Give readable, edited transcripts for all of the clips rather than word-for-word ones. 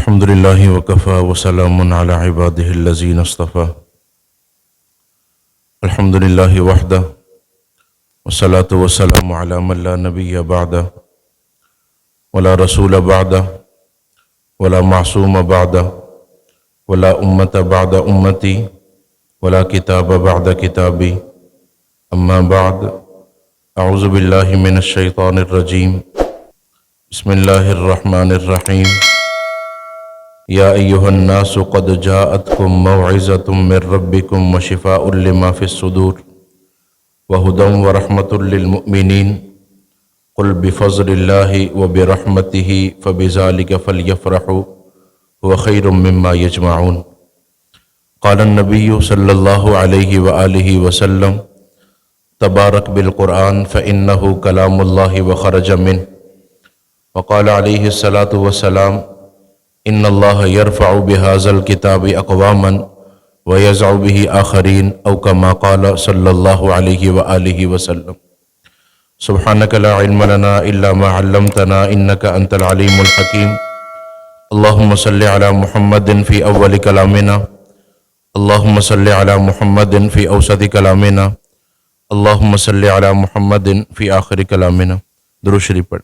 الحمد للہ وکفى وسلام علی عبادہ الذین اصطفى الحمد للہ وحدہ والصلاة والسلام علی من لا نبی بعدہ ولا رسول بعدہ ولا معصوم بعدہ ولا امت بعد امتی ولا کتاب بعد کتابی اما بعد اعوذ باللہ من الشیطان الرجیم بسم اللہ الرحمن الرحیم یا ایہا الناس قد جاءتکم موعظۃ من ربکم وشفاء لما فی الصدور وہدی ورحمۃ للمؤمنین قل بفضل اللہ وبرحمتہ فبذلک فلیفرحوا هو خیر مما یجمعون قال النبی صلی اللہ علیہ وآلہ وسلم تبارک بالقرآن فإنہ کلام اللہ وخرج منہ وقال علیہ الصلاة والسلام ان اللہ یرفع بهذا الكتاب اقواما ویضع به آخرین او کما قال صلی اللہ علیہ وآلہ وسلم سبحانک لا علم لنا الا ما علمتنا انک انت العلیم الحکیم اللہم صل علی محمد فی اول کلامنا اللہم صل علی محمد فی اوسط کلامنا اللہم صل علی محمد فی آخر کلامنا درود شریف پڑھ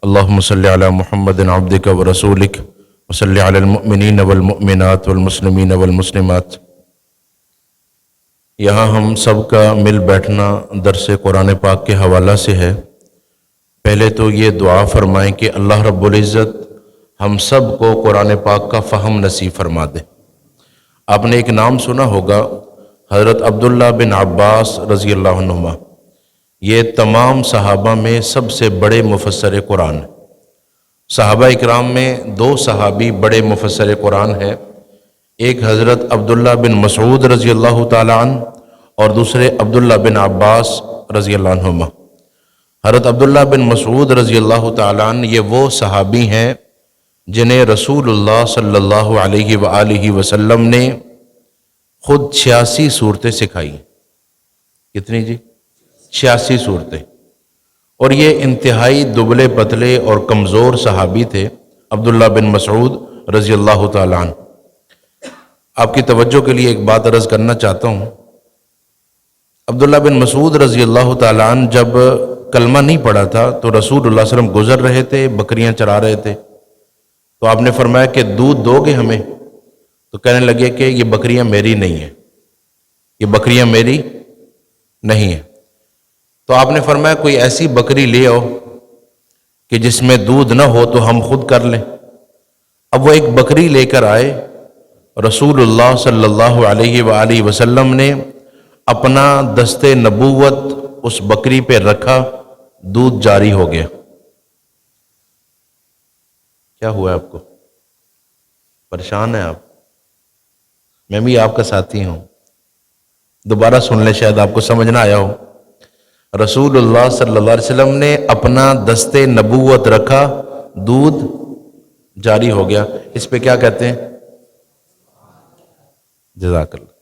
اللہم صل علی محمد عبدک ورسولک وصلی علی المؤمنین والمؤمنات والمسلمین والمسلمات۔ یہاں ہم سب کا مل بیٹھنا درس قرآن پاک کے حوالہ سے ہے۔ پہلے تو یہ دعا فرمائیں کہ اللہ رب العزت ہم سب کو قرآن پاک کا فہم نصیب فرما دے۔ آپ نے ایک نام سنا ہوگا، حضرت عبداللہ بن عباس رضی اللہ عنہما۔ یہ تمام صحابہ میں سب سے بڑے مفسر قرآن ہیں۔ صحابہ اکرام میں دو صحابی بڑے مفسر قرآن ہیں، ایک حضرت عبداللہ بن مسعود رضی اللہ تعالیٰ عنہ اور دوسرے عبداللہ بن عباس رضی اللہ عنہما۔ حضرت عبداللہ بن مسعود رضی اللہ تعالیٰ عنہ یہ وہ صحابی ہیں جنہیں رسول اللہ صلی اللہ علیہ وآلہ وسلم نے خود 86 صورتیں سکھائی۔ کتنی جی؟ 86 صورتیں۔ اور یہ انتہائی دبلے پتلے اور کمزور صحابی تھے عبداللہ بن مسعود رضی اللہ تعالیٰ عنہ۔ آپ کی توجہ کے لیے ایک بات عرض کرنا چاہتا ہوں۔ عبداللہ بن مسعود رضی اللہ تعالیٰ عنہ جب کلمہ نہیں پڑھا تھا تو رسول اللہ صلی اللہ علیہ وسلم گزر رہے تھے، بکریاں چرا رہے تھے، تو آپ نے فرمایا کہ دودھ دو گے ہمیں؟ تو کہنے لگے کہ یہ بکریاں میری نہیں ہیں، یہ بکریاں میری نہیں ہیں۔ تو آپ نے فرمایا کوئی ایسی بکری لے آؤ کہ جس میں دودھ نہ ہو تو ہم خود کر لیں۔ اب وہ ایک بکری لے کر آئے، رسول اللہ صلی اللہ علیہ وآلہ وسلم نے اپنا دست نبوت اس بکری پہ رکھا، دودھ جاری ہو گیا۔ کیا ہوا ہے آپ کو؟ پریشان ہیں آپ؟ میں بھی آپ کا ساتھی ہوں، دوبارہ سن لیں، شاید آپ کو سمجھ نہ آیا ہو۔ رسول اللہ صلی اللہ علیہ وسلم نے اپنا دست نبوت رکھا، دودھ جاری ہو گیا۔ اس پہ کیا کہتے ہیں؟ جزاک اللہ۔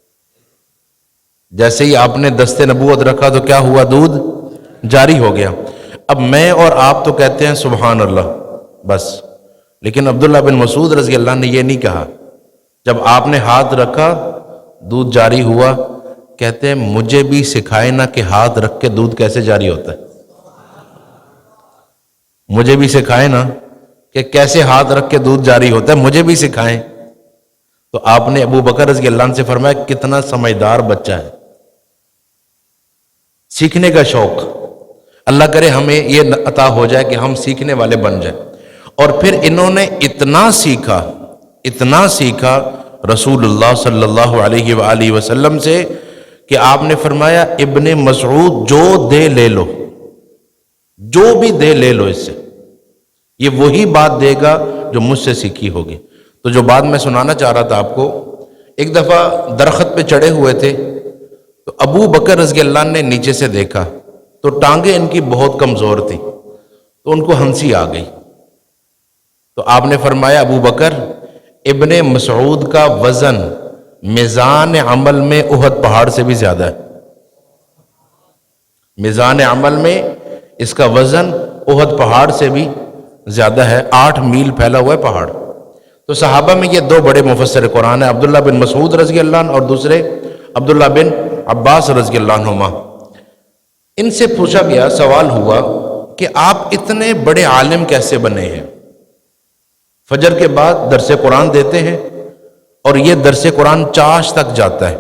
جیسے ہی آپ نے دست نبوت رکھا تو کیا ہوا؟ دودھ جاری ہو گیا۔ اب میں اور آپ تو کہتے ہیں سبحان اللہ بس، لیکن عبداللہ بن مسعود رضی اللہ نے یہ نہیں کہا۔ جب آپ نے ہاتھ رکھا، دودھ جاری ہوا، کہتے ہیں مجھے بھی سکھائے نا کہ ہاتھ رکھ کے دودھ کیسے جاری ہوتا ہے، مجھے بھی سکھائے نا کہ کیسے ہاتھ رکھ کے دودھ جاری ہوتا ہے، مجھے بھی سکھائیں۔ تو آپ نے ابو بکر رضی اللہ عنہ سے فرمایا کتنا سمجھدار بچہ ہے، سیکھنے کا شوق۔ اللہ کرے ہمیں یہ عطا ہو جائے کہ ہم سیکھنے والے بن جائیں۔ اور پھر انہوں نے اتنا سیکھا رسول اللہ صلی اللہ علیہ وآلہ وسلم سے کہ آپ نے فرمایا ابن مسعود جو دے لے لو، جو بھی دے لے لو اس سے، یہ وہی بات دے گا جو مجھ سے سیکھی ہوگی۔ تو جو بات میں سنانا چاہ رہا تھا آپ کو، ایک دفعہ درخت پہ چڑھے ہوئے تھے تو ابو بکر رضی اللہ عنہ نے نیچے سے دیکھا تو ٹانگیں ان کی بہت کمزور تھی، تو ان کو ہنسی آ گئی۔ تو آپ نے فرمایا ابو بکر، ابن مسعود کا وزن میزان عمل میں احد پہاڑ سے بھی زیادہ ہے۔ میزان عمل میں اس کا وزن احد پہاڑ سے بھی زیادہ ہے، 8 میل پھیلا ہوا ہے پہاڑ۔ تو صحابہ میں یہ دو بڑے مفسر قرآن ہیں، عبداللہ بن مسعود رضی اللہ عنہ اور دوسرے عبداللہ بن عباس رضی اللہ عنہما۔ ان سے پوچھا گیا، سوال ہوا کہ آپ اتنے بڑے عالم کیسے بنے ہیں؟ فجر کے بعد درس قرآن دیتے ہیں اور یہ درس قرآن چاش تک جاتا ہے،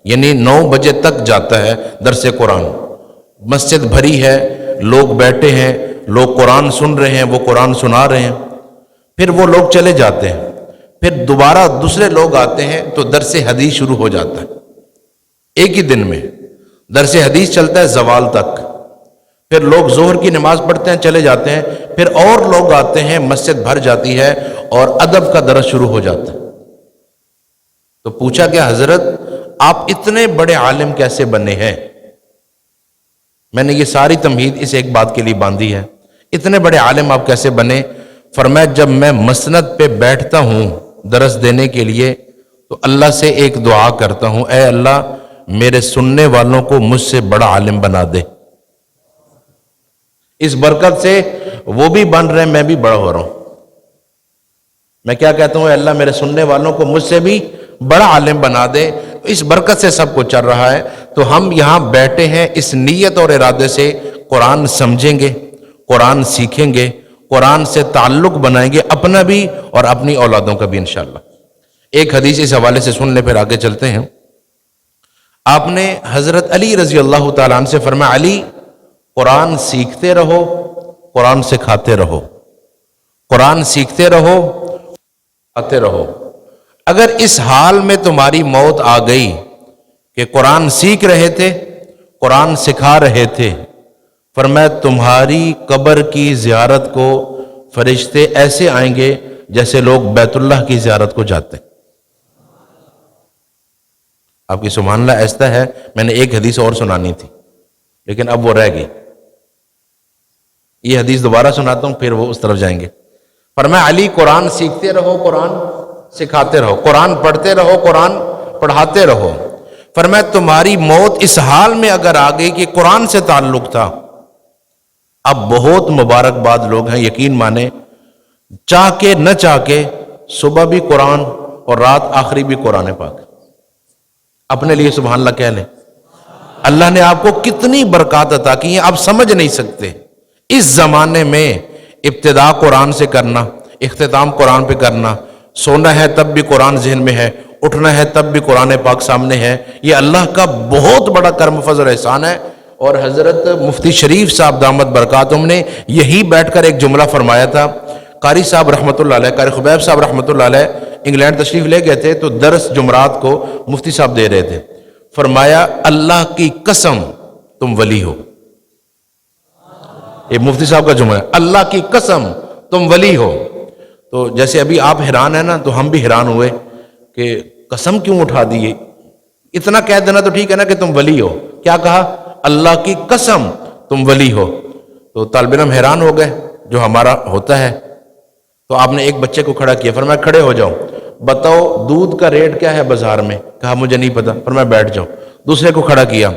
یعنی 9 بجے تک جاتا ہے درس قرآن۔ مسجد بھری ہے، لوگ بیٹھے ہیں، لوگ قرآن سن رہے ہیں، وہ قرآن سنا رہے ہیں، پھر وہ لوگ چلے جاتے ہیں، پھر دوبارہ دوسرے لوگ آتے ہیں تو درس حدیث شروع ہو جاتا ہے۔ ایک ہی دن میں درس حدیث چلتا ہے زوال تک، پھر لوگ ظہر کی نماز پڑھتے ہیں، چلے جاتے ہیں، پھر اور لوگ آتے ہیں، مسجد بھر جاتی ہے اور ادب کا درس شروع ہو جاتا ہے۔ تو پوچھا کہ حضرت آپ اتنے بڑے عالم کیسے بنے ہیں؟ میں نے یہ ساری تمہید اس ایک بات کے لیے باندھی ہے، اتنے بڑے عالم آپ کیسے بنے؟ فرمایا جب میں مسند پہ بیٹھتا ہوں درس دینے کے لیے تو اللہ سے ایک دعا کرتا ہوں، اے اللہ میرے سننے والوں کو مجھ سے بڑا عالم بنا دے۔ اس برکت سے وہ بھی بن رہے ہیں، میں بھی بڑا ہو رہا ہوں۔ میں کیا کہتا ہوں، اے اللہ میرے سننے والوں کو مجھ سے بھی بڑا عالم بنا دے۔ اس برکت سے سب کچھ چل رہا ہے۔ تو ہم یہاں بیٹھے ہیں اس نیت اور ارادے سے قرآن سمجھیں گے، قرآن سیکھیں گے، قرآن سے تعلق بنائیں گے، اپنا بھی اور اپنی اولادوں کا بھی انشاءاللہ۔ ایک حدیث اس حوالے سے سن لیں پھر آگے چلتے ہیں۔ آپ نے حضرت علی رضی اللہ تعالیٰ عنہ سے فرمایا، علی قرآن سیکھتے رہو، قرآن سکھاتے رہو، قرآن سیکھتے رہو، آتے رہو۔ اگر اس حال میں تمہاری موت آ گئی کہ قرآن سیکھ رہے تھے، قرآن سکھا رہے تھے، فرمایا تمہاری قبر کی زیارت کو فرشتے ایسے آئیں گے جیسے لوگ بیت اللہ کی زیارت کو جاتے ہیں۔ آپ کی سبحان اللہ ایسا ہے، میں نے ایک حدیث اور سنانی تھی لیکن اب وہ رہ گئی، یہ حدیث دوبارہ سناتا ہوں پھر وہ اس طرف جائیں گے۔ فرمایا علی قرآن سیکھتے رہو، قرآن سکھاتے رہو، قرآن پڑھتے رہو، قرآن پڑھاتے رہو۔ فرمایا تمہاری موت اس حال میں اگر آ گئی کہ قرآن سے تعلق تھا، اب بہت مبارکباد لوگ ہیں، یقین مانے، چاہ کے نہ چاہ کے صبح بھی قرآن اور رات آخری بھی قرآن پاک۔ اپنے لیے سبحان اللہ کہہ لیں، اللہ نے آپ کو کتنی برکات عطا کی ہیں آپ سمجھ نہیں سکتے۔ اس زمانے میں ابتدا قرآن سے کرنا، اختتام قرآن پہ کرنا، سونا ہے تب بھی قرآن ذہن میں ہے، اٹھنا ہے تب بھی قرآن پاک سامنے ہے، یہ اللہ کا بہت بڑا کرم فضل اور احسان ہے۔ اور حضرت مفتی شریف صاحب دامت برکاتہم نے یہی بیٹھ کر ایک جملہ فرمایا تھا۔ قاری صاحب رحمۃ اللہ علیہ، قاری خبیب صاحب رحمۃ اللہ علیہ انگلینڈ تشریف لے گئے تھے تو درس جمعرات کو مفتی صاحب دے رہے تھے، فرمایا اللہ کی قسم تم ولی ہو۔ یہ مفتی صاحب کا جملہ ہے، اللہ کی قسم تم ولی ہو۔ تو جیسے ابھی آپ حیران ہیں نا، تو ہم بھی حیران ہوئے کہ قسم کیوں اٹھا دیے، اتنا کہہ دینا تو ٹھیک ہے نا کہ تم ولی ہو، کیا کہا؟ اللہ کی قسم تم ولی ہو۔ تو طالب علم حیران ہو گئے جو ہمارا ہوتا ہے۔ تو آپ نے ایک بچے کو کھڑا کیا، فرمایا کھڑے ہو جاؤ، بتاؤ دودھ کا ریٹ کیا ہے بازار میں؟ کہا مجھے نہیں پتا، فرمایا بیٹھ جاؤ۔ دوسرے کو کھڑا کیا،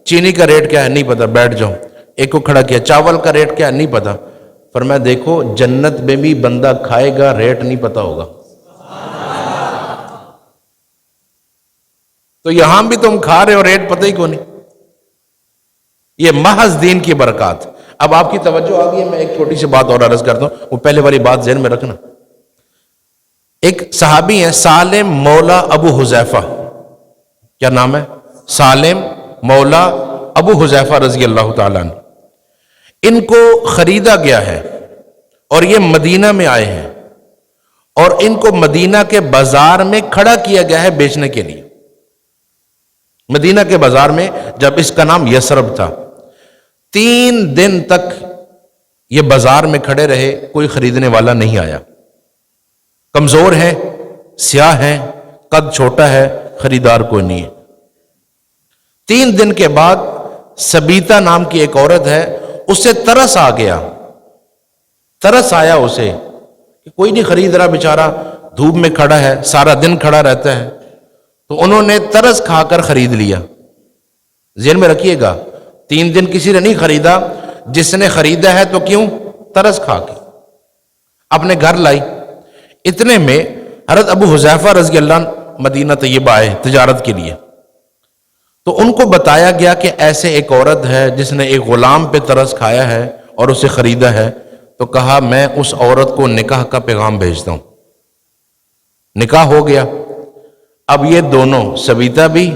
چینی کا ریٹ کیا ہے؟ نہیں پتا، بیٹھ جاؤ۔ ایک کو کھڑا کیا، چاول کا ریٹ کیا ہے؟ نہیں پتا، فرمایا دیکھو جنت میں بھی بندہ کھائے گا ریٹ نہیں پتا ہوگا، تو یہاں بھی تم کھا رہے ہو ریٹ پتہ ہی کیوں نہیں۔ یہ محض دین کی برکات۔ اب آپ کی توجہ آ گئی ہے، میں ایک چھوٹی سی بات اور عرض کرتا ہوں، وہ پہلے والی بات ذہن میں رکھنا۔ ایک صحابی ہیں سالم مولا ابو حذیفہ، کیا نام ہے؟ سالم مولا ابو حذیفہ رضی اللہ تعالیٰ عنہ۔ ان کو خریدا گیا ہے اور یہ مدینہ میں آئے ہیں اور ان کو مدینہ کے بازار میں کھڑا کیا گیا ہے بیچنے کے لیے۔ مدینہ کے بازار میں، جب اس کا نام یثرب تھا، 3 دن تک یہ بازار میں کھڑے رہے، کوئی خریدنے والا نہیں آیا۔ کمزور ہیں، سیاہ ہیں، قد چھوٹا ہے، خریدار کوئی نہیں ہے۔ 3 دن کے بعد سبیتا نام کی ایک عورت ہے، اسے ترس آ گیا، ترس آیا اسے کہ کوئی نہیں خرید رہا، بیچارہ دھوپ میں کھڑا ہے، سارا دن کھڑا رہتا ہے، تو انہوں نے ترس کھا کر خرید لیا۔ ذہن میں رکھیے گا، 3 دن کسی نے نہیں خریدا، جس نے خریدا ہے تو کیوں؟ ترس کھا کے اپنے گھر لائی۔ اتنے میں حضرت ابو حذیفہ رضی اللہ عنہ مدینہ طیبہ آئے تجارت کے لیے، تو ان کو بتایا گیا کہ ایسے ایک عورت ہے جس نے ایک غلام پہ ترس کھایا ہے اور اسے خریدا ہے، تو کہا میں اس عورت کو نکاح کا پیغام بھیجتا ہوں۔ نکاح ہو گیا۔ اب یہ دونوں سبیتا بھی،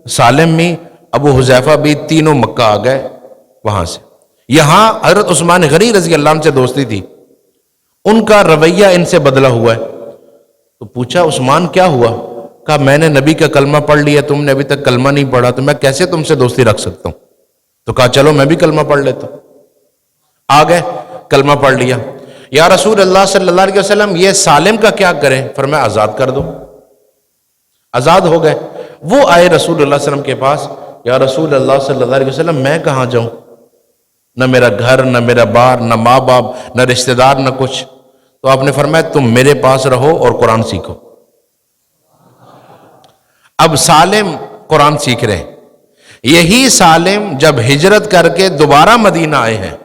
سالم بھی، ابو حذیفہ بھی، تینوں مکہ آ گئے وہاں سے۔ یہاں حضرت عثمان غنی رضی اللہ عنہ سے دوستی تھی، ان کا رویہ ان سے بدلا ہوا ہے۔ تو پوچھا عثمان کیا ہوا؟ کہا میں نے نبی کا کلمہ پڑھ لیا، تم نے ابھی تک کلمہ نہیں پڑھا، تو میں کیسے تم سے دوستی رکھ سکتا ہوں؟ تو کہا چلو میں بھی کلمہ پڑھ لیتا ہوں۔ آ گئے، کلمہ پڑھ لیا۔ یا رسول اللہ صلی اللہ علیہ وسلم یہ سالم کا کیا کریں؟ فرمایا آزاد کر دو۔ آزاد ہو گئے۔ وہ آئے رسول اللہ صلی اللہ علیہ وسلم کے پاس، یا رسول اللہ صلی اللہ علیہ وسلم میں کہاں جاؤں؟ نہ میرا گھر، نہ میرا بار، نہ ماں باپ، نہ رشتہ دار، نہ کچھ۔ تو آپ نے فرمایا تم میرے پاس رہو اور قرآن سیکھو۔ اب سالم قرآن سیکھ رہے ہیں۔ یہی سالم جب ہجرت کر کے دوبارہ مدینہ آئے ہیں،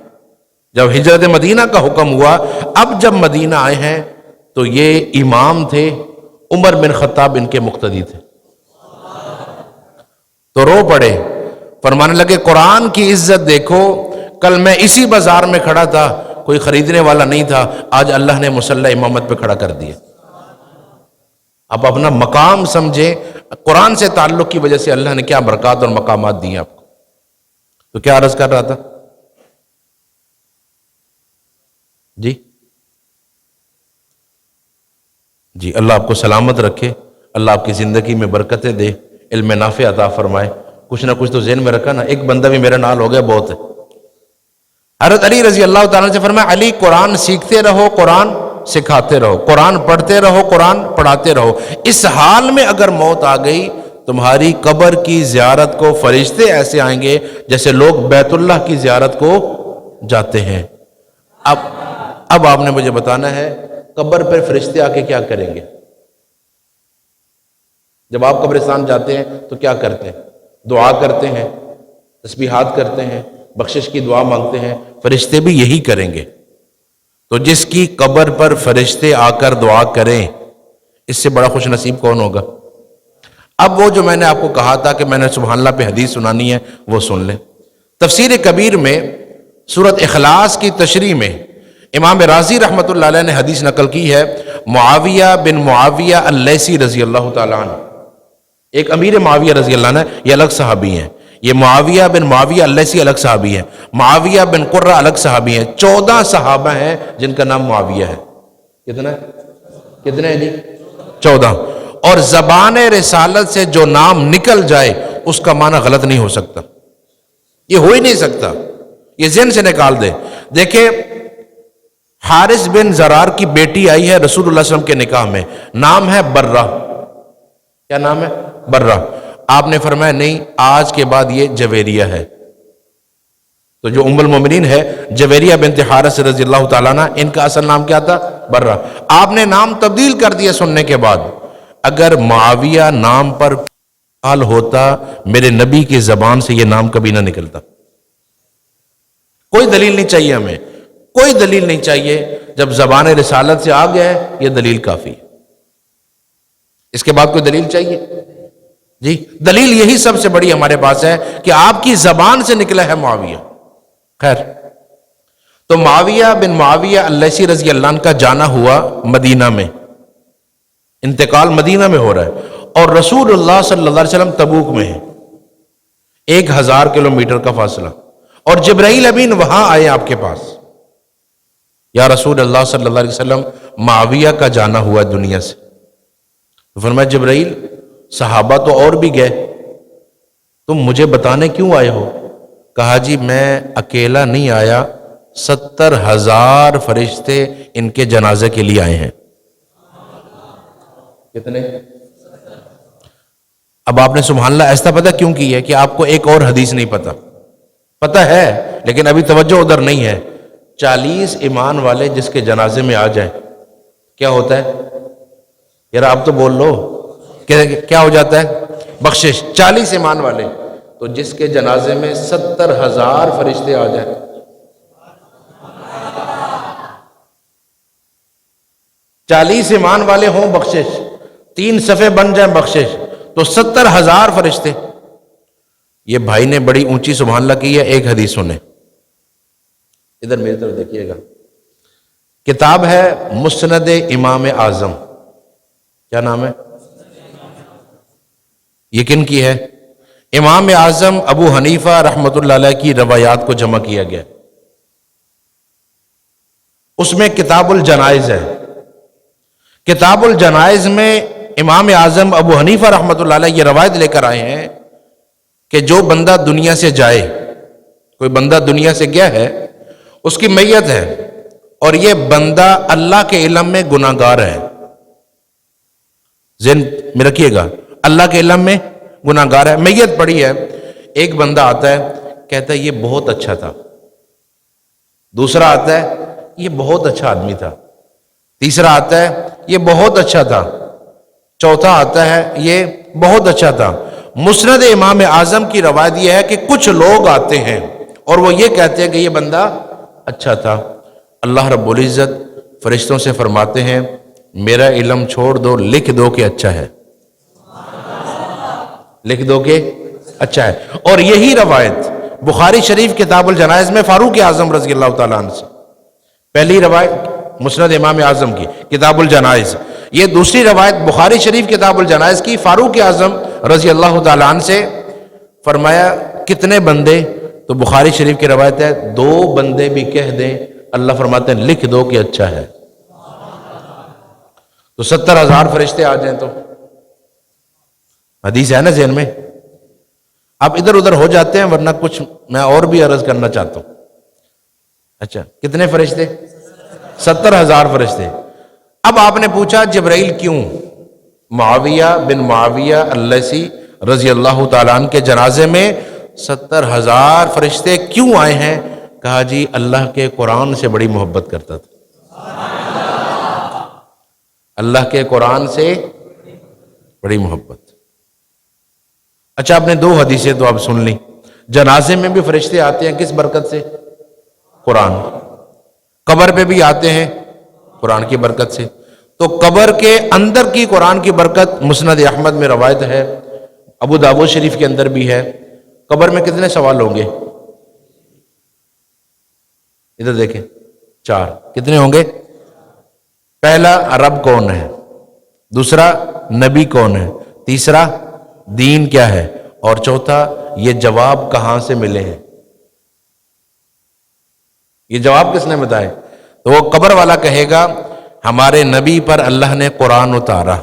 جب ہجرت مدینہ کا حکم ہوا، اب جب مدینہ آئے ہیں تو یہ امام تھے، عمر بن خطاب ان کے مقتدی تھے، تو رو پڑے، فرمانے لگے قرآن کی عزت دیکھو، کل میں اسی بازار میں کھڑا تھا، کوئی خریدنے والا نہیں تھا، آج اللہ نے مصلی امامت پہ کھڑا کر دیا۔ اب اپنا مقام سمجھے، قرآن سے تعلق کی وجہ سے اللہ نے کیا برکات اور مقامات دیے آپ کو۔ تو کیا عرض کر رہا تھا جی اللہ آپ کو سلامت رکھے، اللہ آپ کی زندگی میں برکتیں دے، علم نافع عطا فرمائے۔ کچھ نہ کچھ تو ذہن میں رکھا نا، ایک بندہ بھی میرا نال ہو گیا بہت ہے۔ حضرت علی رضی اللہ تعالیٰ سے فرمایا علی قرآن سیکھتے رہو، قرآن سکھاتے رہو، قرآن پڑھتے رہو، قرآن پڑھاتے رہو۔ اس حال میں اگر موت آ گئی، تمہاری قبر کی زیارت کو فرشتے ایسے آئیں گے جیسے لوگ بیت اللہ کی زیارت کو جاتے ہیں۔ اب آپ نے مجھے بتانا ہے قبر پر فرشتے آ کے کیا کریں گے؟ جب آپ قبرستان جاتے ہیں تو کیا کرتے ہیں؟ دعا کرتے ہیں، تسبیحات کرتے ہیں، بخشش کی دعا مانگتے ہیں۔ فرشتے بھی یہی کریں گے۔ تو جس کی قبر پر فرشتے آ کر دعا کریں، اس سے بڑا خوش نصیب کون ہوگا؟ اب وہ جو میں نے آپ کو کہا تھا کہ میں نے سبحان اللہ پہ حدیث سنانی ہے، وہ سن لیں۔ تفسیر کبیر میں سورۃ اخلاص کی تشریح میں امام رازی رحمۃ اللہ علیہ نے حدیث نقل کی ہے، معاویہ بن معاویہ اللیثی رضی اللہ تعالیٰ عنہ، ایک امیر معاویہ رضی اللہ عنہ، یہ الگ صحابی ہیں۔ یہ معاویہ بن معاویہ اللیثی الگ صحابی ہیں، معاویہ بن قرہ الگ صحابی ہیں۔ 14 صحابہ ہیں جن کا نام معاویہ ہے۔ کتنے ہیں جی؟ 14۔ اور زبان رسالت سے جو نام نکل جائے اس کا معنی غلط نہیں ہو سکتا، یہ ہو ہی نہیں سکتا، یہ ذہن سے نکال دے۔ دیکھیں حارث بن زرار کی بیٹی آئی ہے رسول اللہ صلی اللہ علیہ وسلم کے نکاح میں، نام ہے برہ۔ کیا نام ہے؟ برہ۔ آپ نے فرمایا نہیں، آج کے بعد یہ جویریہ ہے۔ تو جو ام المومنین ہے جویریہ بنت حارث رضی اللہ تعالیٰ عنہ، ان کا اصل نام کیا تھا؟ برہ۔ آپ نے نام تبدیل کر دیا سننے کے بعد۔ اگر معاویہ نام پر حال ہوتا، میرے نبی کی زبان سے یہ نام کبھی نہ نکلتا۔ کوئی دلیل نہیں چاہیے ہمیں، کوئی دلیل نہیں چاہیے، جب زبان رسالت سے آ گیا ہے یہ دلیل کافی ہے۔ اس کے بعد کوئی دلیل چاہیے؟ جی دلیل یہی سب سے بڑی ہمارے پاس ہے کہ آپ کی زبان سے نکلا ہے معاویہ۔ خیر، تو معاویہ بن معاویہ اللیثی رضی اللہ عنہ کا جانا ہوا مدینہ میں، انتقال مدینہ میں ہو رہا ہے، اور رسول اللہ صلی اللہ علیہ وسلم تبوک میں ہے، 1000 کلومیٹر کا فاصلہ، اور جبرائیل امین وہاں آئے آپ کے پاس، یا رسول اللہ صلی اللہ علیہ وسلم معاویہ کا جانا ہوا دنیا سے۔ تو فرمایا جبرائیل صحابہ تو اور بھی گئے، تم مجھے بتانے کیوں آئے ہو؟ کہا جی میں اکیلا نہیں آیا، 70,000 فرشتے ان کے جنازے کے لیے آئے ہیں۔ کتنے؟ اب آپ نے سبحان اللہ ایسا پتہ کیوں کی ہے کہ آپ کو ایک اور حدیث نہیں پتا؟ پتہ ہے لیکن ابھی توجہ ادھر نہیں ہے۔ 40 ایمان والے جس کے جنازے میں آ جائیں کیا ہوتا ہے؟ یار آپ تو بول لو، کیا ہو جاتا ہے؟ بخشش۔ 40 ایمان والے، تو جس کے جنازے میں 70,000 فرشتے آ جائیں، 40 ایمان والے ہوں بخشش، 3 صفحے بن جائیں بخشش، تو 70,000 فرشتے۔ یہ بھائی نے بڑی اونچی سبحان اللہ کی ہے، ایک حدیث سنیں، ادھر میری طرف دیکھیے گا۔ کتاب ہے مسند امام اعظم، کیا نام ہے؟ یہ کن کی ہے؟ امام اعظم ابو حنیفہ رحمۃ اللہ علیہ کی روایات کو جمع کیا گیا، اس میں کتاب الجنائز ہے۔ کتاب الجنائز میں امام اعظم ابو حنیفہ رحمۃ اللہ علیہ یہ روایت لے کر آئے ہیں کہ جو بندہ دنیا سے جائے، کوئی بندہ دنیا سے گیا ہے، اس کی میت ہے، اور یہ بندہ اللہ کے علم میں گناہگار ہے، ذہن میں رکھیے گا، اللہ کے علم میں گناہگار ہے، میت پڑی ہے، ایک بندہ آتا ہے کہتا ہے یہ بہت اچھا تھا، دوسرا آتا ہے یہ بہت اچھا آدمی تھا، تیسرا آتا ہے یہ بہت اچھا تھا، چوتھا آتا ہے یہ بہت اچھا تھا۔ مسند امام اعظم کی روایت یہ ہے کہ کچھ لوگ آتے ہیں اور وہ یہ کہتے ہیں کہ یہ بندہ اچھا تھا، اللہ رب العزت فرشتوں سے فرماتے ہیں میرا علم چھوڑ دو، لکھ دو کہ اچھا ہے، لکھ دو کہ اچھا ہے۔ اور یہی روایت بخاری شریف کتاب الجنائز میں فاروق اعظم رضی اللہ تعالیٰ عنہ سے، پہلی روایت مسند امام اعظم کی کتاب الجنائز، یہ دوسری روایت بخاری شریف کتاب الجنائز کی فاروق اعظم رضی اللہ تعالیٰ عنہ سے، فرمایا کتنے بندے؟ تو بخاری شریف کی روایت ہے 2 بندے بھی کہہ دیں، اللہ فرماتے ہیں لکھ دو کہ اچھا ہے، تو 70,000 فرشتے آ جائیں تو حدیث ہے نا ذہن میں؟ آپ ادھر ادھر ہو جاتے ہیں، ورنہ کچھ میں اور بھی عرض کرنا چاہتا ہوں۔ اچھا کتنے فرشتے؟ 70,000 فرشتے۔ اب آپ نے پوچھا جبرائیل کیوں؟ معاویہ بن معاویہ اللسی رضی اللہ تعالیٰ عنہ کے جنازے میں 70,000 فرشتے کیوں آئے ہیں؟ کہا جی اللہ کے قرآن سے بڑی محبت کرتا تھا، اللہ کے قرآن سے بڑی محبت۔ اچھا آپ نے 2 حدیثیں تو آپ سن لی، جنازے میں بھی فرشتے آتے ہیں کس برکت سے؟ قرآن۔ قبر پہ بھی آتے ہیں قرآن کی برکت سے، تو قبر کے اندر کی قرآن کی برکت مسند احمد میں روایت ہے، ابو داؤد شریف کے اندر بھی ہے۔ قبر میں کتنے سوال ہوں گے؟ ادھر دیکھیں 4، کتنے ہوں گے؟ پہلا رب کون ہے، دوسرا نبی کون ہے، تیسرا دین کیا ہے، اور چوتھا یہ جواب کہاں سے ملے ہیں، یہ جواب کس نے بتائے؟ تو وہ قبر والا کہے گا ہمارے نبی پر اللہ نے قرآن اتارا،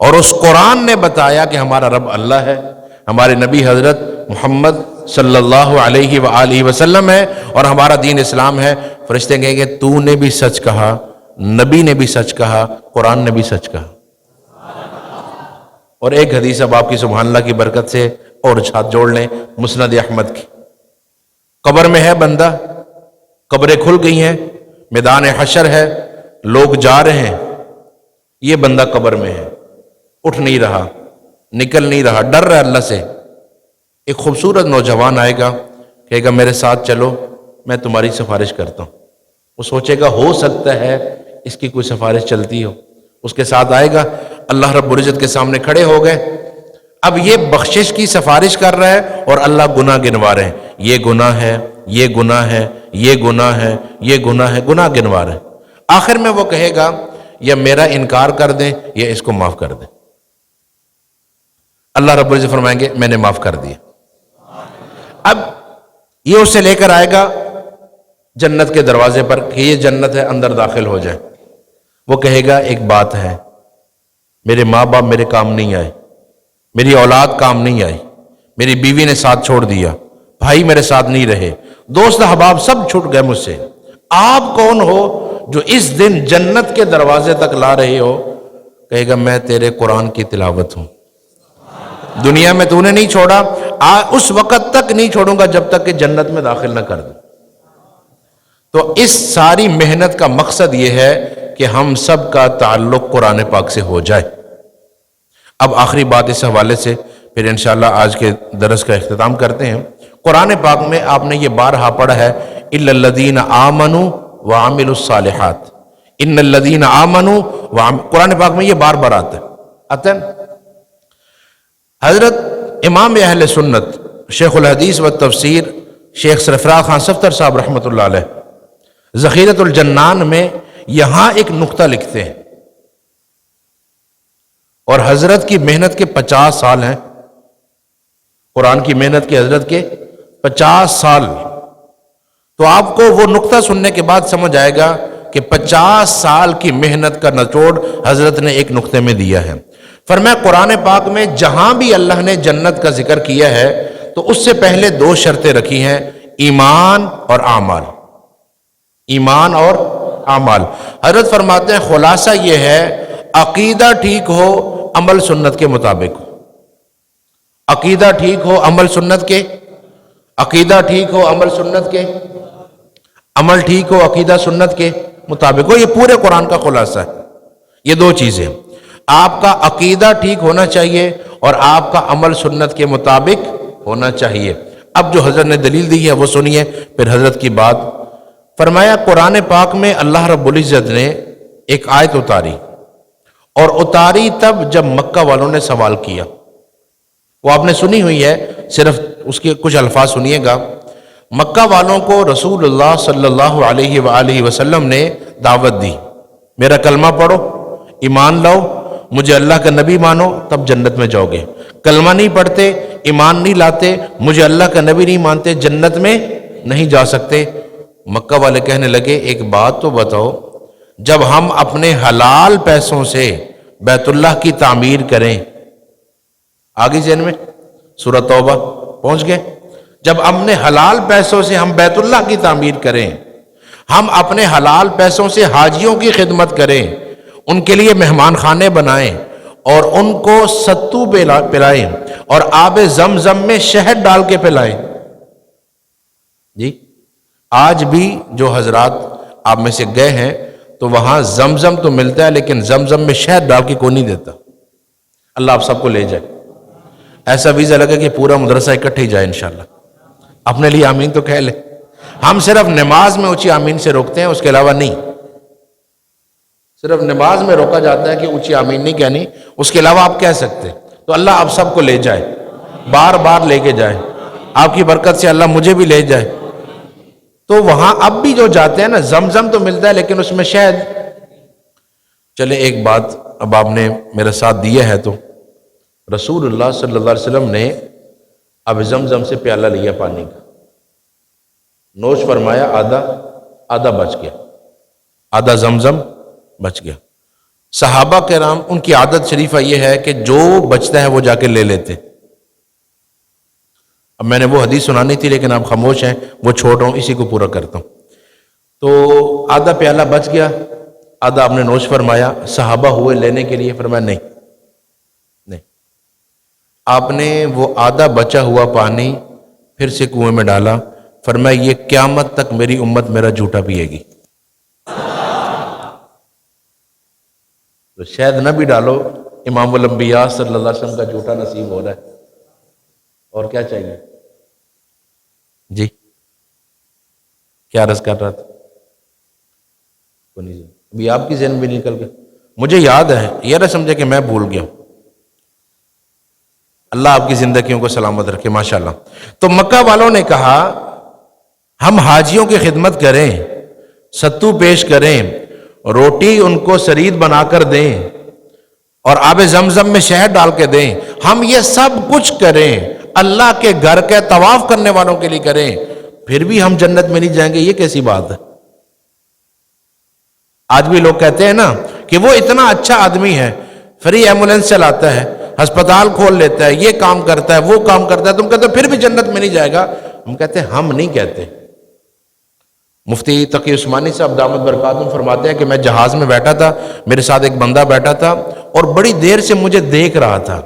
اور اس قرآن نے بتایا کہ ہمارا رب اللہ ہے، ہمارے نبی حضرت محمد صلی اللہ علیہ وآلہ وسلم ہے، اور ہمارا دین اسلام ہے۔ فرشتے کہیں گے تو نے بھی سچ کہا، نبی نے بھی سچ کہا، قرآن نے بھی سچ کہا۔ اور ایک حدیث اب آپ کی سبحان اللہ کی برکت سے اور ہاتھ جوڑ لیں، مسند احمد کی، قبر میں ہے بندہ، قبریں کھل گئی ہیں، میدان حشر ہے، لوگ جا رہے ہیں، یہ بندہ قبر میں ہے، اٹھ نہیں رہا، نکل نہیں رہا، ڈر رہا اللہ سے۔ ایک خوبصورت نوجوان آئے گا، کہے گا میرے ساتھ چلو میں تمہاری سفارش کرتا ہوں۔ وہ سوچے گا ہو سکتا ہے اس کی کوئی سفارش چلتی ہو، اس کے ساتھ آئے گا، اللہ رب العزت کے سامنے کھڑے ہو گئے، اب یہ بخشش کی سفارش کر رہا ہے اور اللہ گناہ گنوا رہے ہیں، یہ گناہ ہے، یہ گناہ ہے، یہ گناہ ہے، یہ گناہ ہے، گناہ گنوا رہے ہیں۔ آخر میں وہ کہے گا یا میرا انکار کر دیں یا اس کو معاف کر دیں۔ اللہ رب العزت فرمائیں گے میں نے معاف کر دیا۔ اب یہ اسے لے کر آئے گا جنت کے دروازے پر کہ یہ جنت ہے، اندر داخل ہو جائے۔ وہ کہے گا ایک بات ہے، میرے ماں باپ میرے کام نہیں آئے، میری اولاد کام نہیں آئی، میری بیوی نے ساتھ چھوڑ دیا، بھائی میرے ساتھ نہیں رہے، دوست احباب سب چھوٹ گئے مجھ سے، آپ کون ہو جو اس دن جنت کے دروازے تک لا رہے ہو؟ کہے گا میں تیرے قرآن کی تلاوت ہوں، دنیا میں تو نے نہیں چھوڑا، اس وقت تک نہیں چھوڑوں گا جب تک کہ جنت میں داخل نہ کر دوں۔ تو اس ساری محنت کا مقصد یہ ہے کہ ہم سب کا تعلق قرآن پاک سے ہو جائے۔ اب آخری بات اس حوالے سے پھر انشاءاللہ آج کے درس کا اختتام کرتے ہیں۔ قرآن پاک میں آپ نے یہ بارہا پڑھا ہے اِلَّا الَّذِينَ آمَنُوا وَعَمِلُوا الصَّالِحَاتِ، ان الذین آمنوا قرآن پاک میں یہ بار بار آتا ہے. حضرت امام اہل سنت شیخ الحدیث و تفسیر شیخ سرفراز خان صفتر صاحب رحمۃ اللہ علیہ ذخیرۃ الجنان میں یہاں ایک نقطہ لکھتے ہیں، اور حضرت کی محنت کے 50 سال ہیں، قرآن کی محنت کے حضرت کے 50 سال. تو آپ کو وہ نقطہ سننے کے بعد سمجھ آئے گا کہ 50 سال کی محنت کا نچوڑ حضرت نے ایک نقطے میں دیا ہے. فرمایا قرآن پاک میں جہاں بھی اللہ نے جنت کا ذکر کیا ہے تو اس سے پہلے 2 شرطیں رکھی ہیں، ایمان اور اعمال. ایمان اور اعمال. حضرت فرماتے ہیں خلاصہ یہ ہے، عقیدہ ٹھیک ہو، عمل سنت کے مطابق ہو. عقیدہ ٹھیک ہو، عمل سنت کے، عقیدہ ٹھیک ہو، عمل سنت کے، عمل ٹھیک ہو، عقیدہ سنت کے مطابق ہو. یہ پورے قرآن کا خلاصہ ہے. یہ 2 چیزیں، آپ کا عقیدہ ٹھیک ہونا چاہیے اور آپ کا عمل سنت کے مطابق ہونا چاہیے. اب جو حضرت نے دلیل دی ہے وہ سنیے، پھر حضرت کی بات. فرمایا قرآن پاک میں اللہ رب العزت نے ایک آیت اتاری، اور اتاری تب جب مکہ والوں نے سوال کیا. وہ آپ نے سنی ہوئی ہے، صرف اس کے کچھ الفاظ سنیے گا. مکہ والوں کو رسول اللہ صلی اللہ علیہ وآلہ وسلم نے دعوت دی، میرا کلمہ پڑھو، ایمان لاؤ، مجھے اللہ کا نبی مانو تب جنت میں جاؤ گے. کلمہ نہیں پڑھتے، ایمان نہیں لاتے، مجھے اللہ کا نبی نہیں مانتے، جنت میں نہیں جا سکتے. مکہ والے کہنے لگے ایک بات تو بتاؤ، جب ہم اپنے حلال پیسوں سے بیت اللہ کی تعمیر کریں، آگے ذہن میں سورہ توبہ پہنچ گئے، جب ہم نے حلال پیسوں سے ہم بیت اللہ کی تعمیر کریں، ہم اپنے حلال پیسوں سے حاجیوں کی خدمت کریں، ان کے لیے مہمان خانے بنائیں اور ان کو ستو پلائیں اور آب زمزم میں شہد ڈال کے پلائیں. جی آج بھی جو حضرات آپ میں سے گئے ہیں تو وہاں زمزم تو ملتا ہے، لیکن زمزم میں شہد ڈال کے کوئی نہیں دیتا. اللہ آپ سب کو لے جائے. ایسا ویزا لگے کہ پورا مدرسہ اکٹھے ہی جائے انشاءاللہ. اپنے لیے آمین تو کہہ لے. ہم صرف نماز میں اونچی آمین سے روکتے ہیں، اس کے علاوہ نہیں. صرف نماز میں روکا جاتا ہے کہ اونچی آمین نہیں کہنی، اس کے علاوہ آپ کہہ سکتے. تو اللہ آپ سب کو لے جائے، بار بار لے کے جائے. آپ کی برکت سے اللہ مجھے بھی لے جائے. تو وہاں اب بھی جو جاتے ہیں نا، زمزم تو ملتا ہے لیکن اس میں شہد. چلے ایک بات اب آپ نے میرے ساتھ دیا ہے، تو رسول اللہ صلی اللہ علیہ وسلم نے اب زمزم سے پیالہ لیا پانی کا، نوش فرمایا، آدھا بچ گیا، آدھا زمزم بچ گیا. صحابہ کرام ان کی عادت شریفہ یہ ہے کہ جو بچتا ہے وہ جا کے لے لیتے. اب میں نے وہ حدیث سنانی تھی لیکن آپ خاموش ہیں، وہ چھوڑ رہا ہوں، اسی کو پورا کرتا ہوں. تو آدھا پیالہ بچ گیا، آدھا آپ نے نوش فرمایا. صحابہ ہوئے لینے کے لیے، فرمایا نہیں، آپ نے وہ آدھا بچا ہوا پانی پھر سے کنویں میں ڈالا. فرمایا یہ قیامت تک میری امت میرا جھوٹا پیے گی. تو شاید نہ بھی ڈالو، امام الانبیاء صلی اللہ علیہ وسلم کا جھوٹا نصیب ہو رہا ہے. اور کیا چاہیے؟ جی کیا عرض کر رہا تھا؟ ابھی آپ کی ذہن بھی نکل گیا. مجھے یاد ہے، یہ نہ سمجھے کہ میں بھول گیا. اللہ آپ کی زندگیوں کو سلامت رکھے ماشاءاللہ. تو مکہ والوں نے کہا ہم حاجیوں کی خدمت کریں، ستو پیش کریں، روٹی ان کو سرید بنا کر دیں اور آب زمزم میں شہد ڈال کے دیں، ہم یہ سب کچھ کریں، اللہ کے گھر کے طواف کرنے والوں کے لیے کریں، پھر بھی ہم جنت میں نہیں جائیں گے. یہ کیسی بات ہے؟ آج بھی لوگ کہتے ہیں نا کہ وہ اتنا اچھا آدمی ہے، فری ایمبولینس چلاتا ہے، ہسپتال کھول لیتا ہے، یہ کام کرتا ہے، وہ کام کرتا ہے، تم کہتے ہو پھر بھی جنت میں نہیں جائے گا. ہم کہتے ہیں ہم نہیں کہتے. مفتی تقی عثمانی صاحب دامت برکاتہم فرماتے ہیں کہ میں جہاز میں بیٹھا تھا، میرے ساتھ ایک بندہ بیٹھا تھا اور بڑی دیر سے مجھے دیکھ رہا تھا،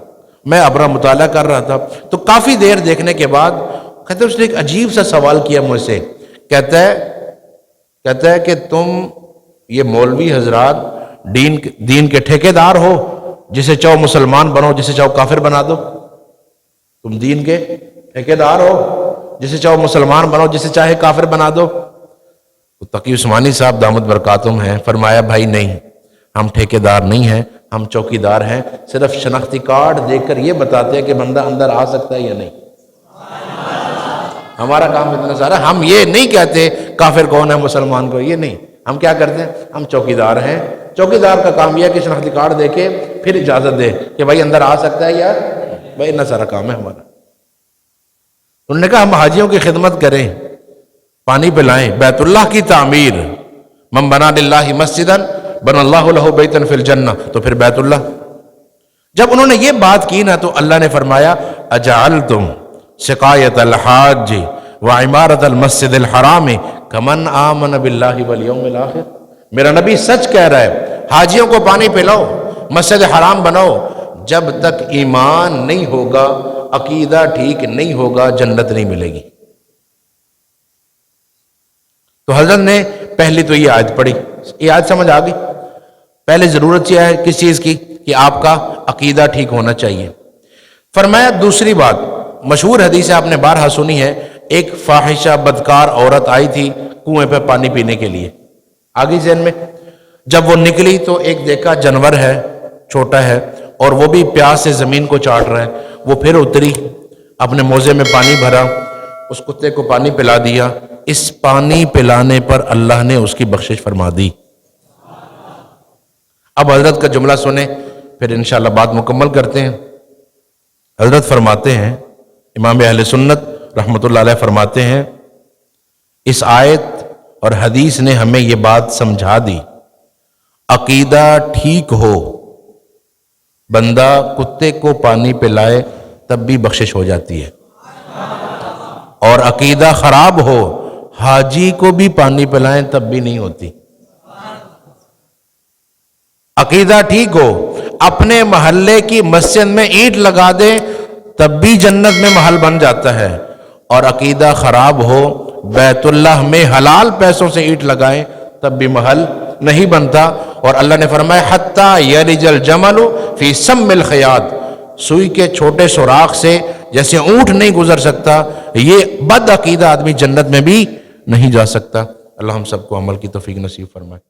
میں اپنا مطالعہ کر رہا تھا. تو کافی دیر دیکھنے کے بعد کہتے ہیں اس نے ایک عجیب سا سوال کیا مجھ سے. کہتا ہے کہ تم یہ مولوی حضرات دین کے ٹھیکیدار ہو، جسے چاہو مسلمان بنو، جسے چاہو کافر بنا دو. تم دین کے ٹھیکیدار ہو، جسے چاہو مسلمان بنو، جسے چاہے کافر بنا دو. تو تقی عثمانی صاحب دامت برکاتہم ہیں، فرمایا بھائی نہیں، ہم ٹھیکیدار نہیں ہیں، ہم چوکیدار ہیں، صرف شناختی کارڈ دیکھ کر یہ بتاتے ہیں کہ بندہ اندر آ سکتا ہے یا نہیں۔ ہمارا کام اتنا سارا، ہم یہ نہیں کہتے کافر کون ہے مسلمان کو، یہ نہیں، ہم کیا کرتے ہیں، ہم چوکیدار ہیں۔ چوکیدار کا کام یہ ہے کہ شناختی کارڈ دے کے پھر اجازت دے کہ بھائی اندر آ سکتا ہے یا بھائی، اتنا سارا کام ہے ہمارا۔ انہوں نے کہا ہم حاجیوں کی خدمت کریں، پانی پلائیں، بیت اللہ کی تعمیر، من بنا للہ مسجدا بنا اللہ لہ بیتا فی الجنہ، تو پھر بیت اللہ۔ جب انہوں نے یہ بات کی نا تو اللہ نے فرمایا اجعلتم سقایت الحاج وعمارت المسجد الحرام کمن آمن باللہ والیوم الآخر۔ میرا نبی سچ کہہ رہا ہے، حاجیوں کو پانی پلاؤ، مسجد حرام بناؤ، جب تک ایمان نہیں ہوگا، عقیدہ ٹھیک نہیں ہوگا، جنت نہیں ملے گی۔ تو حضرت نے پہلی تو یہ آیت پڑھی، یہ آیت سمجھ آ گئی۔ پہلے ضرورت یہ ہے کس چیز کی کہ آپ کا عقیدہ ٹھیک ہونا چاہیے۔ فرمایا دوسری بات، مشہور حدیث آپ نے بارہا سنی ہے، ایک فاحشہ بدکار عورت آئی تھی کنویں پہ پانی پینے کے لیے، آگئی ذہن میں؟ جب وہ نکلی تو ایک دیکھا جانور ہے، چھوٹا ہے، اور وہ بھی پیاس سے زمین کو چاٹ رہا ہے۔ وہ پھر اتری، اپنے موزے میں پانی بھرا، اس کتے کو پانی پلا دیا۔ اس پانی پلانے پر اللہ نے اس کی بخشش فرما دی۔ اب حضرت کا جملہ سنیں، پھر انشاءاللہ بات مکمل کرتے ہیں۔ حضرت فرماتے ہیں، امام اہل سنت رحمۃ اللہ علیہ فرماتے ہیں، اس آیت اور حدیث نے ہمیں یہ بات سمجھا دی، عقیدہ ٹھیک ہو، بندہ کتے کو پانی پلائے تب بھی بخشش ہو جاتی ہے، اور عقیدہ خراب ہو، حاجی کو بھی پانی پلائیں تب بھی نہیں ہوتی۔ عقیدہ ٹھیک ہو، اپنے محلے کی مسجد میں اینٹ لگا دیں تب بھی جنت میں محل بن جاتا ہے، اور عقیدہ خراب ہو، بیت اللہ میں حلال پیسوں سے اینٹ لگائیں تب بھی محل نہیں بنتا۔ اور اللہ نے فرمایا حتی یلج الجمل فی سم الخیاط، سوئی کے چھوٹے سوراخ سے جیسے اونٹ نہیں گزر سکتا، یہ بد عقیدہ آدمی جنت میں بھی نہیں جا سکتا۔ اللہ ہم سب کو عمل کی توفیق نصیب فرمائے۔